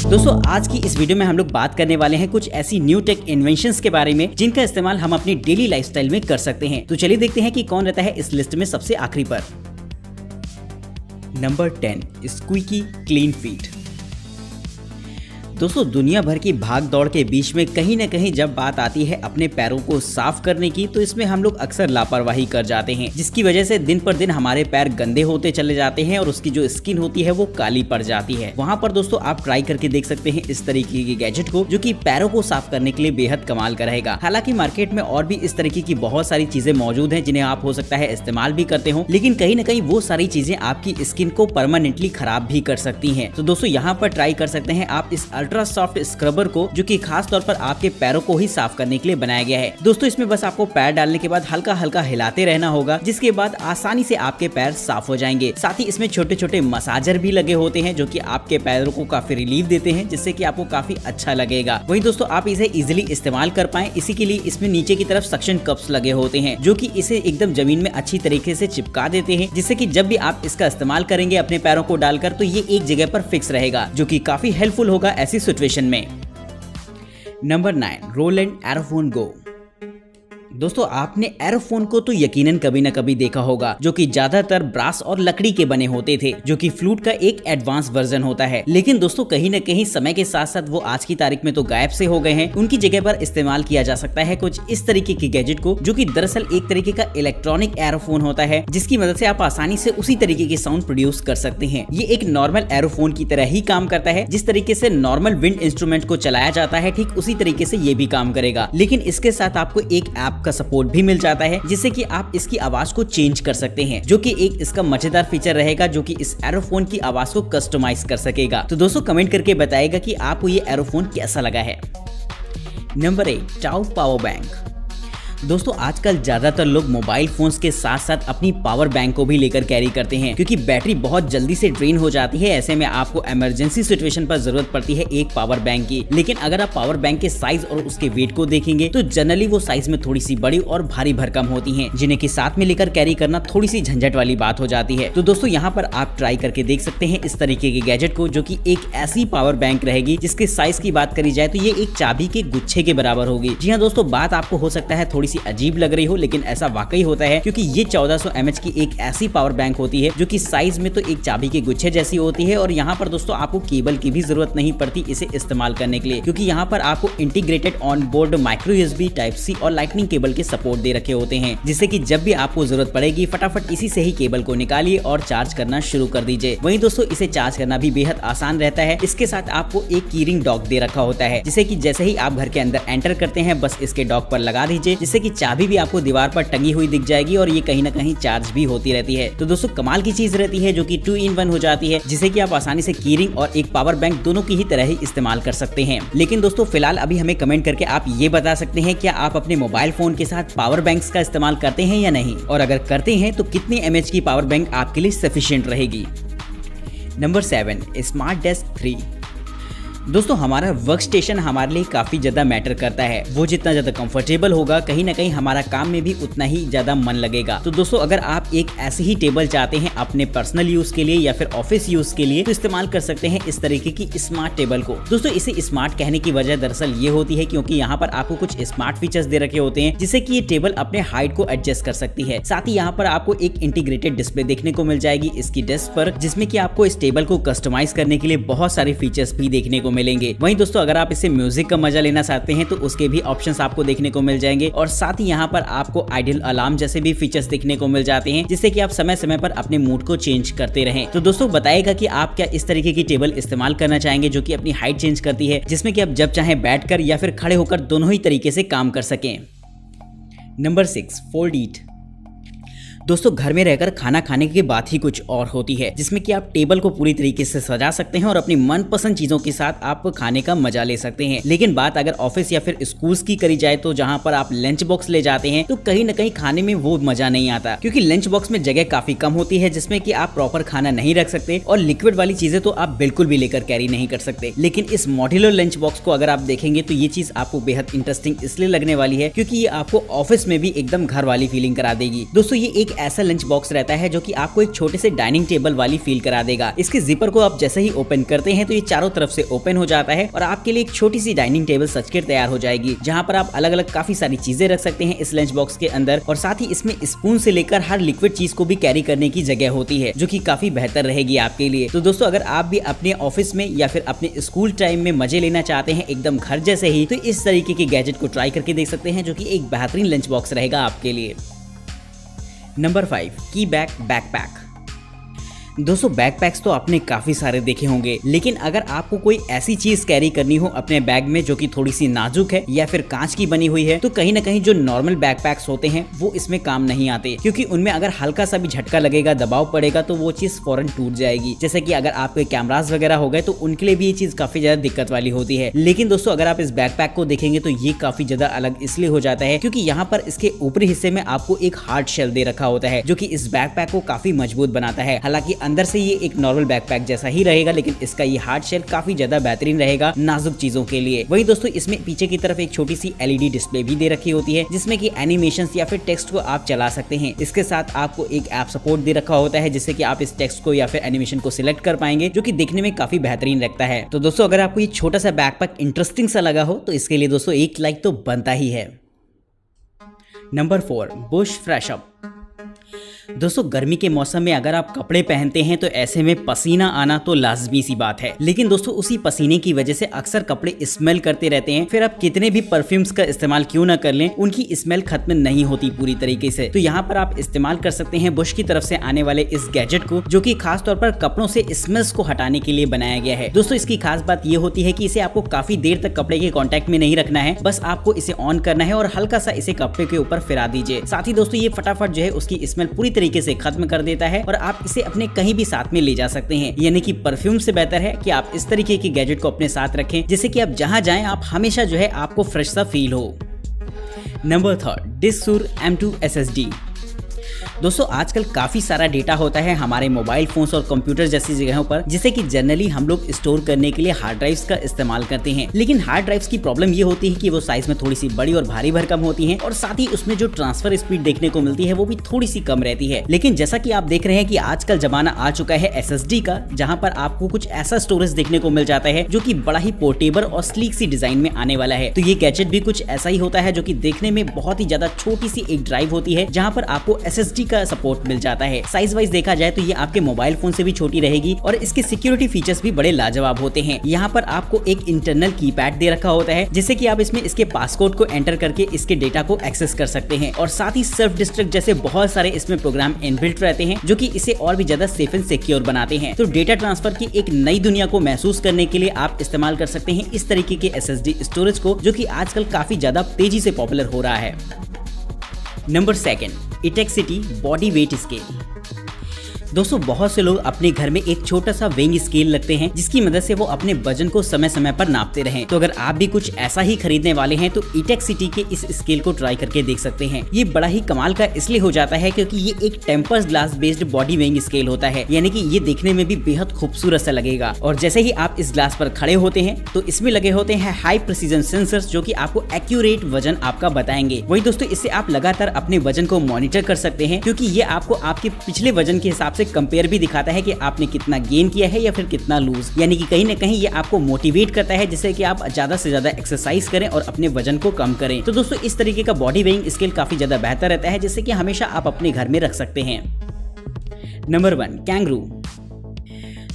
दोस्तों आज की इस वीडियो में हम लोग बात करने वाले हैं कुछ ऐसी न्यू टेक इन्वेंशंस के बारे में जिनका इस्तेमाल हम अपनी डेली लाइफस्टाइल में कर सकते हैं। तो चलिए देखते हैं कि कौन रहता है इस लिस्ट में सबसे आखिरी पर। Number 10, squeaky clean feet. दोस्तों दुनिया भर की भाग दौड़ के बीच में कहीं न कहीं जब बात आती है अपने पैरों को साफ करने की, तो इसमें हम लोग अक्सर लापरवाही कर जाते हैं, जिसकी वजह से दिन पर दिन हमारे पैर गंदे होते चले जाते हैं और उसकी जो स्किन होती है वो काली पड़ जाती है। वहाँ पर दोस्तों आप ट्राई करके देख सकते हैं इस तरीके के गैजेट को, जो कि पैरों को साफ करने के लिए बेहद कमाल का रहेगा। हालांकि मार्केट में और भी इस तरीके की बहुत सारी चीजें मौजूद हैं जिन्हें आप हो सकता है इस्तेमाल भी करते हो, लेकिन कहीं न कहीं वो सारी चीजें आपकी स्किन को परमानेंटली खराब भी कर सकती है। तो दोस्तों यहाँ पर ट्राई कर सकते हैं आप इस अल्ट्रा सॉफ्ट स्क्रबर को, जो कि खास तौर पर आपके पैरों को ही साफ करने के लिए बनाया गया है। दोस्तों इसमें बस आपको पैर डालने के बाद हल्का हल्का हिलाते रहना होगा, जिसके बाद आसानी से आपके पैर साफ हो जाएंगे। साथ ही इसमें छोटे छोटे मसाजर भी लगे होते हैं जो कि आपके पैरों को काफी रिलीफ देते हैं, जिससे कि आपको काफी अच्छा लगेगा। वहीं दोस्तों आप इसे इजिली इस्तेमाल कर पाए, इसी के लिए इसमें नीचे की तरफ सक्शन कप्स लगे होते हैं जो कि इसे एकदम जमीन में अच्छी तरीके से चिपका देते हैं, जिससे कि जब भी आप इसका इस्तेमाल करेंगे अपने पैरों को डालकर, तो ये एक जगह पर फिक्स रहेगा, जो कि काफी हेल्पफुल होगा ऐसी सिचुएशन में। नंबर 9, रोलैंड एरोफोन गो। दोस्तों आपने एरोफोन को तो यकीनन कभी न कभी देखा होगा, जो कि ज्यादातर ब्रास और लकड़ी के बने होते थे, जो कि फ्लूट का एक एडवांस वर्जन होता है। लेकिन दोस्तों कहीं न कहीं समय के साथ साथ वो आज की तारीख में तो गायब से हो गए हैं। उनकी जगह पर इस्तेमाल किया जा सकता है कुछ इस तरीके के गैजेट को, जो कि दरअसल एक तरीके का इलेक्ट्रॉनिक एरोफोन होता है, जिसकी मदद से आप आसानी से उसी तरीके के साउंड प्रोड्यूस कर सकते हैं। ये एक नॉर्मल एरोफोन की तरह ही काम करता है। जिस तरीके से नॉर्मल विंड इंस्ट्रूमेंट को चलाया जाता है, ठीक उसी तरीके से ये भी काम करेगा, लेकिन इसके साथ आपको एक ऐप का सपोर्ट भी मिल जाता है, जिससे कि आप इसकी आवाज को चेंज कर सकते हैं, जो कि एक इसका मजेदार फीचर रहेगा, जो कि इस एरोफोन की आवाज को कस्टमाइज कर सकेगा। तो दोस्तों कमेंट करके बताएगा कि आपको ये एरोफोन कैसा लगा है। Number 8, tau power bank. दोस्तों आजकल ज्यादातर लोग मोबाइल फोन्स के साथ साथ अपनी पावर बैंक को भी लेकर कैरी करते हैं, क्योंकि बैटरी बहुत जल्दी से ड्रेन हो जाती है। ऐसे में आपको इमरजेंसी सिचुएशन पर जरूरत पड़ती है एक पावर बैंक की। लेकिन अगर आप पावर बैंक के साइज और उसके वेट को देखेंगे, तो जनरली वो साइज में थोड़ी सी बड़ी और भारी भरकम होती हैं, जिन्हें कि साथ में लेकर कैरी करना थोड़ी सी झंझट वाली बात हो जाती है। तो दोस्तों यहाँ पर आप ट्राई करके देख सकते हैं इस तरीके के गैजेट को, जो कि एक ऐसी पावर बैंक रहेगी जिसके साइज की बात करी जाए तो ये एक चाबी के गुच्छे के बराबर होगी। जी हाँ दोस्तों, बात आपको हो सकता है थोड़ी सी अजीब लग रही हो, लेकिन ऐसा वाकई होता है, क्योंकि ये 1400 mAh की एक ऐसी पावर बैंक होती है जो कि साइज में तो एक चाबी के गुच्छे जैसी होती है। और यहाँ पर दोस्तों आपको केबल की भी जरूरत नहीं पड़ती इसे इस्तेमाल करने के लिए, क्योंकि यहाँ पर आपको integrated on board micro USB Type-C और लाइटनिंग केबल के सपोर्ट दे रखे होते हैं, जिससे कि जब भी आपको जरूरत पड़ेगी फटाफट इसी से ही केबल को निकालिए और चार्ज करना शुरू कर दीजिए। वहीं दोस्तों इसे चार्ज करना भी बेहद आसान रहता है। इसके साथ आपको एक कीरिंग डॉक दे रखा होता है, जिसे कि जैसे ही आप घर के अंदर एंटर करते हैं बस इसके डॉक पर लगा दीजिए, जिससे कि चाबी भी आपको दीवार पर टंगी हुई दिख जाएगी और ये कहीं ना कहीं चार्ज भी होती रहती है। तो दोस्तों कमाल की चीज रहती है, जो कि 2-in-1 हो जाती है, जिसे कि आप आसानी से कीरिंग और एक पावर बैंक दोनों की ही तरह ही इस्तेमाल कर सकते हैं। लेकिन दोस्तों फिलहाल अभी हमें कमेंट करके आप ये बता सकते हैं क्या आप अपने मोबाइल फोन के साथ पावर बैंक्स का इस्तेमाल करते हैं या नहीं, और अगर करते हैं तो कितने mAh की पावर बैंक आपके लिए सफिशिएंट रहेगी। Number 7, smart desk 3। दोस्तों हमारा वर्क स्टेशन हमारे लिए काफी ज्यादा मैटर करता है। वो जितना ज्यादा कंफर्टेबल होगा, कहीं ना कहीं हमारा काम में भी उतना ही ज्यादा मन लगेगा। तो दोस्तों अगर आप एक ऐसी ही टेबल चाहते हैं अपने पर्सनल यूज के लिए या फिर ऑफिस यूज के लिए, तो इस्तेमाल कर सकते हैं इस तरीके की स्मार्ट टेबल को। दोस्तों इसे स्मार्ट कहने की वजह दरअसल ये होती है क्योंकि यहाँ पर आपको कुछ स्मार्ट फीचर्स दे रखे होते हैं, जिससे कि ये टेबल अपने हाइट को एडजस्ट कर सकती है। साथ ही यहाँ पर आपको एक इंटीग्रेटेड डिस्प्ले देखने को मिल जाएगी इसकी डेस्क पर, जिसमें कि आपको इस टेबल को कस्टमाइज करने के लिए बहुत सारे फीचर्स भी देखने को मिलेंगे। वहीं दोस्तों अगर आप इसे म्यूजिक का मजा लेना चाहते हैं तो उसके भी ऑप्शंस आपको देखने को मिल जाएंगे, और साथ ही यहाँ पर आपको आइडियल अलार्म जैसे भी फीचर्स देखने को मिल जाते हैं, जिससे कि आप समय समय पर अपने मूड को चेंज करते रहें। तो दोस्तों बताइएगा कि आप क्या इस तरीके की टेबल इस्तेमाल करना चाहेंगे, जो कि अपनी हाइट चेंज करती है, जिसमें कि आप जब चाहे बैठकर या फिर खड़े होकर दोनों ही तरीके से काम कर सकें। नंबर 6, फोल्ड ईट। दोस्तों घर में रहकर खाना खाने की बात ही कुछ और होती है, जिसमें कि आप टेबल को पूरी तरीके से सजा सकते हैं और अपनी मनपसंद चीजों के साथ आप खाने का मजा ले सकते हैं। लेकिन बात अगर ऑफिस या फिर स्कूल्स की करी जाए, तो जहां पर आप लंच बॉक्स ले जाते हैं, तो कहीं ना कहीं खाने में वो मजा नहीं आता, क्योंकि लंच बॉक्स में जगह काफी कम होती है, जिसमें कि आप प्रॉपर खाना नहीं रख सकते और लिक्विड वाली चीजें तो आप बिल्कुल भी लेकर कैरी नहीं कर सकते। लेकिन इस मॉड्यूलर लंच बॉक्स को अगर आप देखेंगे तो ये चीज आपको बेहद इंटरेस्टिंग इसलिए लगने वाली है क्योंकि ये आपको ऑफिस में भी एकदम घर वाली फीलिंग करा देगी। दोस्तों ये एक ऐसा लंच बॉक्स रहता है जो कि आपको एक छोटे से डाइनिंग टेबल वाली फील करा देगा। इसके जिपर को आप जैसे ही ओपन करते हैं तो ये चारों तरफ से ओपन हो जाता है और आपके लिए एक छोटी सी डाइनिंग टेबल सजकर तैयार हो जाएगी, जहाँ पर आप अलग अलग काफी सारी चीजें रख सकते हैं इस लंच बॉक्स के अंदर। और साथ ही इसमें स्पून से लेकर हर लिक्विड चीज को भी कैरी करने की जगह होती है, जो कि काफी बेहतर रहेगी आपके लिए। तो दोस्तों, अगर आप भी अपने ऑफिस में या फिर अपने स्कूल टाइम में मजे लेना चाहते हैं एकदम घर जैसे ही, तो इस तरीके के गैजेट को ट्राई करके देख सकते हैं, जो कि एक बेहतरीन लंच बॉक्स रहेगा आपके लिए। नंबर 5, की बैग बैकपैक। दोस्तों, बैकपैक्स तो आपने काफी सारे देखे होंगे, लेकिन अगर आपको कोई ऐसी चीज कैरी करनी हो अपने बैग में जो कि थोड़ी सी नाजुक है या फिर कांच की बनी हुई है, तो कहीं ना कहीं जो नॉर्मल बैकपैक्स होते हैं वो इसमें काम नहीं आते, क्योंकि उनमें अगर हल्का सा भी झटका लगेगा, दबाव पड़ेगा तो वो चीज फौरन टूट जाएगी। जैसे कि अगर आपके कैमरास वगैरह हो गए तो उनके लिए भी ये चीज काफी ज्यादा दिक्कत वाली होती है। लेकिन दोस्तों, अगर आप इस बैकपैक को देखेंगे तो ये काफी ज्यादा अलग इसलिए हो जाता है क्योंकि यहाँ पर इसके ऊपरी हिस्से में आपको एक हार्ड शेल दे रखा होता है, जो कि इस बैकपैक को काफी मजबूत बनाता है। हालांकि अंदर से ये एक नॉर्मल बैकपैक जैसा ही रहेगा, लेकिन इसका ये हार्ड शेल काफी ज्यादा बेहतरीन रहेगा नाजुक चीजों के लिए। वही दोस्तों, इसमें पीछे की तरफ एक छोटी सी LED डिस्प्ले भी दे रखी होती है, जिसमें कि एनिमेशंस या फिर टेक्स्ट को आप चला सकते हैं। इसके साथ आपको एक ऐप सपोर्ट दे रखा होता है, जिससे कि आप इस टेक्स्ट को या फिर एनिमेशन को सिलेक्ट कर पाएंगे, जो कि देखने में काफी बेहतरीन लगता है। तो दोस्तों, अगर आपको ये छोटा सा बैकपैक इंटरेस्टिंग सा लगा हो तो इसके लिए दोस्तों एक लाइक तो बनता ही है। Number 4, Bush fresh up. दोस्तों, गर्मी के मौसम में अगर आप कपड़े पहनते हैं तो ऐसे में पसीना आना तो लाजमी सी बात है, लेकिन दोस्तों उसी पसीने की वजह से अक्सर कपड़े स्मेल करते रहते हैं। फिर आप कितने भी परफ्यूम्स का इस्तेमाल क्यों ना कर लें, उनकी स्मेल खत्म नहीं होती पूरी तरीके से। तो यहाँ पर आप इस्तेमाल कर सकते हैं बुश की तरफ से आने वाले इस गैजेट को, जो कि खास तौर पर कपड़ों से स्मेल्स को हटाने के लिए बनाया गया है। दोस्तों, इसकी खास बात ये होती है कि इसे आपको काफी देर तक कपड़े के कॉन्टेक्ट में नहीं रखना है, बस आपको इसे ऑन करना है और हल्का सा इसे कपड़े के ऊपर फिरा दीजिए। साथ ही दोस्तों, ये फटाफट जो है उसकी स्मेल पूरी तरीके से खत्म कर देता है और आप इसे अपने कहीं भी साथ में ले जा सकते हैं। यानी कि परफ्यूम से बेहतर है कि आप इस तरीके के गैजेट को अपने साथ रखें, जिससे कि आप जहां जाएं आप हमेशा जो है आपको फ्रेश सा फील हो। Number 3, डिस्सूर M2 SSD। दोस्तों, आजकल काफी सारा डेटा होता है हमारे मोबाइल फोन्स और कंप्यूटर जैसी जगहों पर, जिसे कि जनरली हम लोग स्टोर करने के लिए हार्ड ड्राइव्स का इस्तेमाल करते हैं। लेकिन हार्ड ड्राइव्स की प्रॉब्लम ये होती है कि वो साइज में थोड़ी सी बड़ी और भारी भरकम होती हैं, और साथ ही उसमें जो ट्रांसफर स्पीड देखने को मिलती है वो भी थोड़ी सी कम रहती है। लेकिन जैसा कि आप देख रहे हैं कि आजकल जमाना आ चुका है SSD का, जहाँ पर आपको कुछ ऐसा स्टोरेज देखने को मिल जाता है जो कि बड़ा ही पोर्टेबल और स्लीक सी डिजाइन में आने वाला है। तो ये गैजेट भी कुछ ऐसा ही होता है, जो कि देखने में बहुत ही ज्यादा छोटी सी एक ड्राइव होती है, जहाँ पर आपको SSD का सपोर्ट मिल जाता है। साइज वाइज देखा जाए तो ये आपके मोबाइल फोन से भी छोटी रहेगी और इसके सिक्योरिटी फीचर्स भी बड़े लाजवाब होते हैं। यहाँ पर आपको एक इंटरनल कीपैड दे रखा होता है, जिससे कि आप इसमें इसके पासकोड को एंटर करके इसके डेटा को एक्सेस कर सकते हैं, और साथ ही सेल्फ डिस्ट्रक्ट जैसे बहुत सारे इसमें प्रोग्राम इनबिल्ट रहते हैं, जो कि इसे और भी ज्यादा सेफ एंड सिक्योर बनाते हैं। तो डेटा ट्रांसफर की एक नई दुनिया को महसूस करने के लिए आप इस्तेमाल कर सकते हैं इस तरीके के SSD स्टोरेज को, जो कि आजकल काफी ज्यादा तेजी से पॉपुलर हो रहा है। Number 2, Etekcity body weight scale. दोस्तों, बहुत से लोग अपने घर में एक छोटा सा वेइंग स्केल रखते हैं, जिसकी मदद से वो अपने वजन को समय समय पर नापते रहें। तो अगर आप भी कुछ ऐसा ही खरीदने वाले हैं तो इटेक्सिटी के इस स्केल को ट्राई करके देख सकते हैं। ये बड़ा ही कमाल का इसलिए हो जाता है क्योंकि ये एक tempers glass based body weighing scale होता है, यानी कि ये देखने में भी बेहद खूबसूरत सा लगेगा। और जैसे ही आप इस ग्लास पर खड़े होते हैं तो इसमें लगे होते हैं हाई प्रिसीजन सेंसर्स, जो कि आपको एक्यूरेट वजन आपका बताएंगे। वही दोस्तों, इससे आप लगातार अपने वजन को मॉनिटर कर सकते हैं, क्योंकि ये आपको आपके पिछले वजन के हिसाब से कंपेयर भी दिखाता है कि आपने कितना गेन किया है या फिर कितना लूज। यानी कि कहीं ना कहीं ये आपको मोटिवेट करता है, जिससे कि आप ज्यादा से ज्यादा एक्सरसाइज करें और अपने वजन को कम करें। तो दोस्तों, इस तरीके का बॉडी वेइंग स्केल काफी ज्यादा बेहतर रहता है, जिससे कि हमेशा आप अपने घर में रख सकते हैं। Number 1, kangaroo.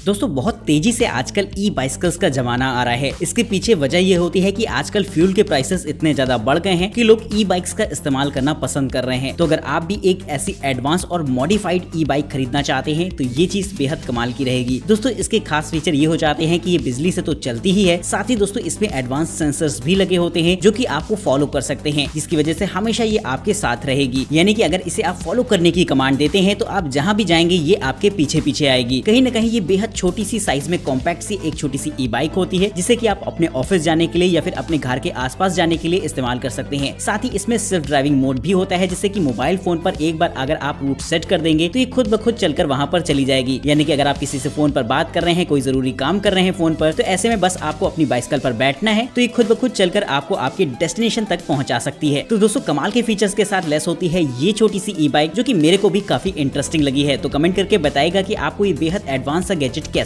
दोस्तों, बहुत तेजी से आजकल ई-बाइसिकल्स का जमाना आ रहा है। इसके पीछे वजह ये होती है कि आजकल फ्यूल के प्राइसेस इतने ज्यादा बढ़ गए हैं कि लोग ई-बाइक्स का इस्तेमाल करना पसंद कर रहे हैं। तो अगर आप भी एक ऐसी एडवांस और मॉडिफाइड ई-बाइक खरीदना चाहते हैं तो ये चीज बेहद कमाल की रहेगी। दोस्तों, इसके खास फीचर ये हो जाते हैं कि ये बिजली से तो चलती ही है, साथ ही दोस्तों इसमें एडवांस सेंसर्स भी लगे होते हैं, जो कि आपको फॉलो कर सकते हैं, जिसकी वजह से हमेशा ये आपके साथ रहेगी। यानी कि अगर इसे आप फॉलो करने की कमांड देते हैं तो आप जहां भी जाएंगे ये आपके पीछे पीछे आएगी। कहीं ना कहीं ये बेहद छोटी सी साइज में कॉम्पैक्ट सी एक छोटी सी ई बाइक होती है, जिसे कि आप अपने ऑफिस जाने के लिए या फिर अपने घर के आसपास जाने के लिए इस्तेमाल कर सकते हैं। साथ ही इसमें सेल्फ ड्राइविंग मोड भी होता है, जिससे कि मोबाइल फोन पर एक बार अगर आप रूट सेट कर देंगे तो ये खुद ब खुद चलकर वहां पर चली जाएगी। यानी कि अगर आप किसी से फोन पर बात कर रहे हैं, कोई जरूरी काम कर रहे हैं फोन पर, तो ऐसे में बस आपको अपनी बाइसिकल पर बैठना है तो ये खुद ब खुद चलकर आपको आपके डेस्टिनेशन तक पहुंचा सकती है। तो दोस्तों कमाल के फीचर्स के साथ लेस होती है ये छोटी सी ई बाइक, जो कि मेरे को भी काफी इंटरेस्टिंग लगी है। तो कमेंट करके बताएगा कि आपको ये बेहद एडवांस सा गैजेट कैसा